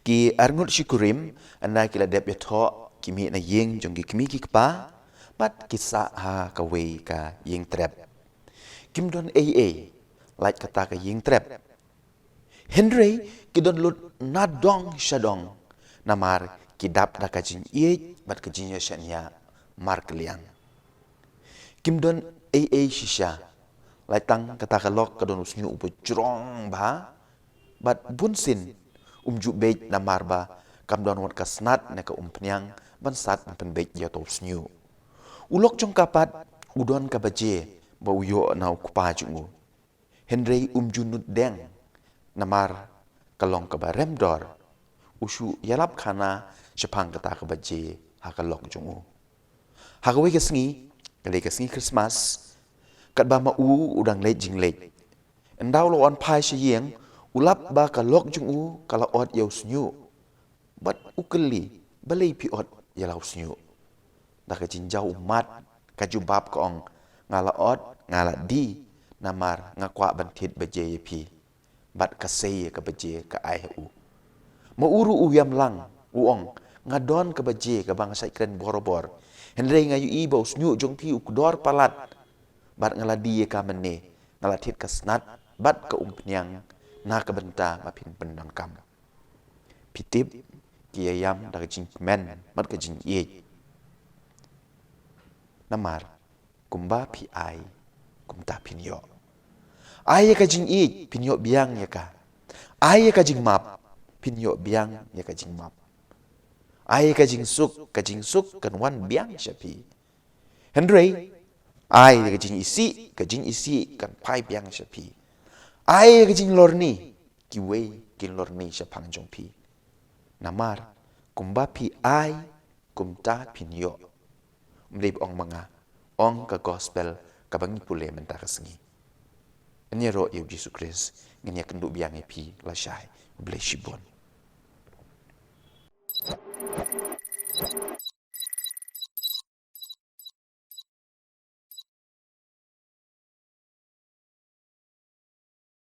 Ki arngut syukurim, anda kila dep ya tho, kimi na yeng jong ki kimi ki kpa, bat kisa ha kawe ka yeng trep. Kim don like kata ka yeng trep. Henry kidon lut nadong syadong, namar kidap da kajin bat kajin ya syanya mar keliang. Kim don shisha, like tang kata ka lok kadon usnyu upo jrong ba, bat bunsin, juk bej na marba kam don wat kasnat na ka penyang ban sat pen bej ya to snyu ulok jong kapat udon ka baje ba uyo na kupa jungu Henry junut deng namar kalong ka ba remdor usu yalap khana sepang kata ka baje ha ka lok jungu ha ka we ka sngi Christmas kat ba ma udang le jing le endau lo on pai shi yeng ulap ba ka lok jungu kala ot yaw snyu bat ukeli balai pi ot yalau snyu da ka jinjau mat ka jubab ka ong ngala ot ngala di namar ngakwa bantit baje pi bat ka sei ka baje ka ai ma uru yam lang uong ngadon ka baje ka bang sai kren borobor henrei ngayu i ba snyu jong pi ukdor palat bat ngala di ka mene ngala tit ka snat bat ka penyang na kabenta mapin pendang kam pitip kiyayam da jing men mat ka jing ye namar kumba pi ai kumta pinyo ai ka jing pinyo biang ya ka ai ka jing map pinyo biang ya ka jing map ai ka jing suk kan wan biang syapi Henry ai ka jing isi kan pai biang syapi ai ka jing lorni kiwe kin lorni syapang jong pi namar kumba pi ai kumta pinyo mlib ong mga ong ka gospel ka bangi pule menta kasengi nya ro yu Jesus Christ ngnya kendu biang pi la syai bless you bon